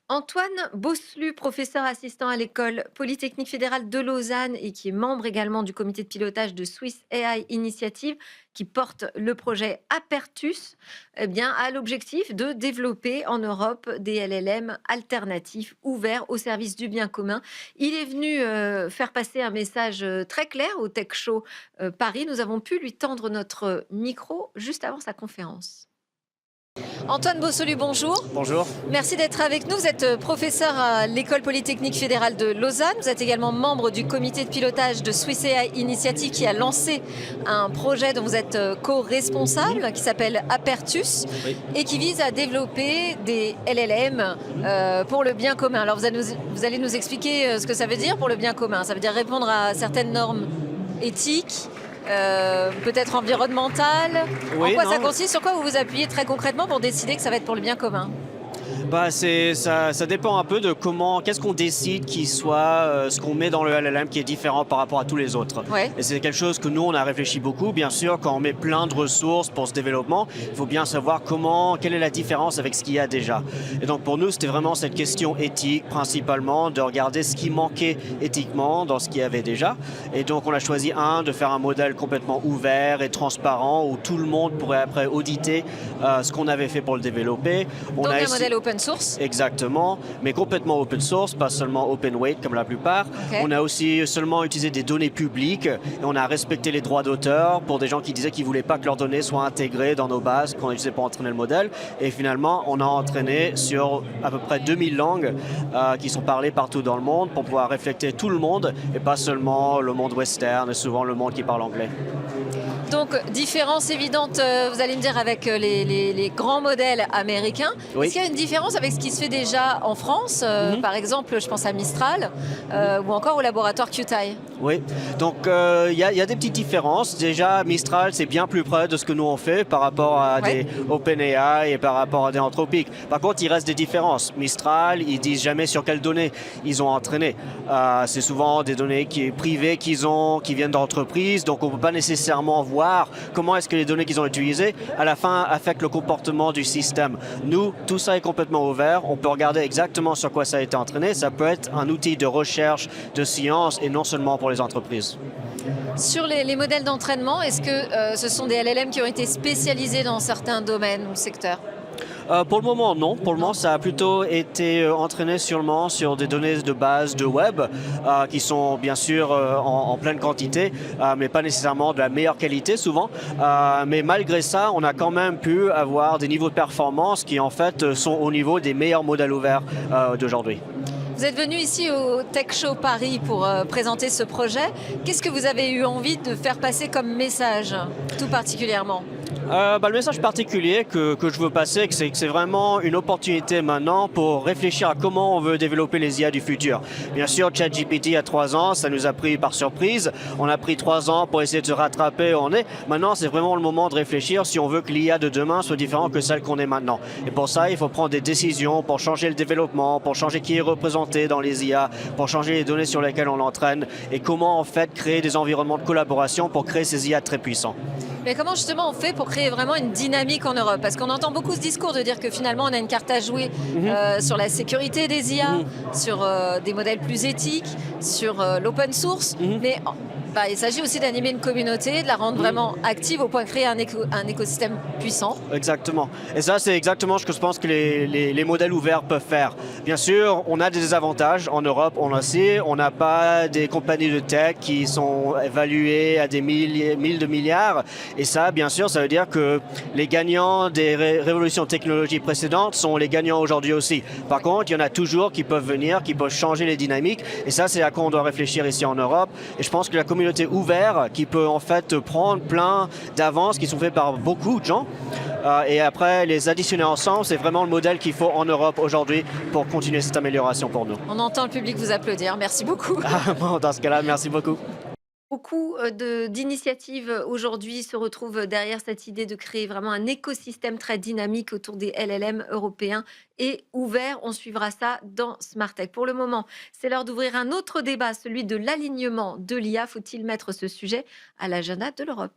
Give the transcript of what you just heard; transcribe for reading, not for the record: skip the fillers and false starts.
Antoine Bosselu, professeur assistant à l'école Polytechnique fédérale de Lausanne et qui est membre également du comité de pilotage de Swiss AI Initiative, qui porte le projet Apertus, eh bien, a l'objectif de développer en Europe des LLM alternatifs ouverts au service du bien commun. Il est venu faire passer un message très clair au Tech Show Paris. Nous avons pu lui tendre notre micro juste avant sa conférence. Antoine Bosselu, bonjour. Bonjour. Merci d'être avec nous. Vous êtes professeur à l'École Polytechnique fédérale de Lausanne. Vous êtes également membre du comité de pilotage de Swiss AI Initiative qui a lancé un projet dont vous êtes co-responsable qui s'appelle Apertus Oui. et qui vise à développer des LLM pour le bien commun. Alors vous allez nous expliquer ce que ça veut dire pour le bien commun. Ça veut dire répondre à certaines normes éthiques, peut-être environnementales. En Oui, quoi non. ça consiste? Sur quoi vous vous appuyez très concrètement pour décider que ça va être pour le bien commun? Ça dépend un peu de qu'est-ce qu'on décide qui soit ce qu'on met dans le LLM qui est différent par rapport à tous les autres. Ouais. Et c'est quelque chose que nous, on a réfléchi beaucoup. Bien sûr, quand on met plein de ressources pour ce développement, il faut bien savoir quelle est la différence avec ce qu'il y a déjà. Et donc pour nous, c'était vraiment cette question éthique, principalement, de regarder ce qui manquait éthiquement dans ce qu'il y avait déjà. Et donc on a choisi de faire un modèle complètement ouvert et transparent où tout le monde pourrait après auditer ce qu'on avait fait pour le développer. Donc un modèle open source. Exactement, mais complètement open source, pas seulement open weight comme la plupart. Okay. On a aussi seulement utilisé des données publiques et on a respecté les droits d'auteur pour des gens qui disaient qu'ils ne voulaient pas que leurs données soient intégrées dans nos bases qu'on utilisait pour entraîner le modèle. Et finalement, on a entraîné sur à peu près 2000 langues qui sont parlées partout dans le monde pour pouvoir refléter tout le monde et pas seulement le monde western et souvent le monde qui parle anglais. Donc, différence évidente, vous allez me dire, avec les grands modèles américains. Oui. Est-ce qu'il y a une différence avec ce qui se fait déjà en France? Par exemple, je pense à Mistral ou encore au laboratoire QTI. Oui, donc il y a des petites différences. Déjà, Mistral, c'est bien plus près de ce que nous on fait par rapport à des OpenAI et par rapport à des Anthropic. Par contre, il reste des différences. Mistral, ils disent jamais sur quelles données ils ont entraîné. C'est souvent des données privées qui viennent d'entreprises, donc on ne peut pas nécessairement voir comment est-ce que les données qu'ils ont utilisées, à la fin, affectent le comportement du système. Nous, tout ça est complètement ouvert. On peut regarder exactement sur quoi ça a été entraîné. Ça peut être un outil de recherche, de science, et non seulement pour les entreprises. Sur les modèles d'entraînement, est-ce que ce sont des LLM qui ont été spécialisés dans certains domaines ou secteurs? Pour le moment, non. Pour le moment, ça a plutôt été entraîné sûrement sur des données de base de web qui sont bien sûr en pleine quantité, mais pas nécessairement de la meilleure qualité souvent. Mais malgré ça, on a quand même pu avoir des niveaux de performance qui en fait sont au niveau des meilleurs modèles ouverts d'aujourd'hui. Vous êtes venu ici au Tech Show Paris pour présenter ce projet. Qu'est-ce que vous avez eu envie de faire passer comme message, tout particulièrement? Le message particulier que je veux passer, c'est que c'est vraiment une opportunité maintenant pour réfléchir à comment on veut développer les IA du futur. Bien sûr, ChatGPT a 3 ans, ça nous a pris par surprise. On a pris 3 ans pour essayer de se rattraper où on est. Maintenant, c'est vraiment le moment de réfléchir si on veut que l'IA de demain soit différente que celle qu'on est maintenant. Et pour ça, il faut prendre des décisions pour changer le développement, pour changer qui est représenté dans les IA, pour changer les données sur lesquelles on l'entraîne et comment en fait créer des environnements de collaboration pour créer ces IA très puissants. Mais comment justement on fait pour créer vraiment une dynamique en Europe? Parce qu'on entend beaucoup ce discours de dire que finalement on a une carte à jouer sur la sécurité des IA, sur des modèles plus éthiques, sur l'open source, mais il s'agit aussi d'animer une communauté, de la rendre vraiment active au point de créer un écosystème puissant. Exactement. Et ça, c'est exactement ce que je pense que les modèles ouverts peuvent faire. Bien sûr, on a des désavantages en Europe, on le sait. On n'a pas des compagnies de tech qui sont évaluées à des mille de milliards. Et ça, bien sûr, ça veut dire que les gagnants des révolutions technologiques précédentes sont les gagnants aujourd'hui aussi. Par contre, il y en a toujours qui peuvent venir, qui peuvent changer les dynamiques. Et ça, c'est à quoi on doit réfléchir ici en Europe. Et je pense que la communauté ouverte qui peut en fait prendre plein d'avances qui sont faites par beaucoup de gens et après les additionner ensemble, c'est vraiment le modèle qu'il faut en Europe aujourd'hui pour continuer cette amélioration pour nous. On entend le public vous applaudir, merci beaucoup. Bon, dans ce cas-là, merci beaucoup. Beaucoup d'initiatives aujourd'hui se retrouvent derrière cette idée de créer vraiment un écosystème très dynamique autour des LLM européens et ouvert. On suivra ça dans Smart Tech. Pour le moment, c'est l'heure d'ouvrir un autre débat, celui de l'alignement de l'IA. Faut-il mettre ce sujet à l'agenda de l'Europe?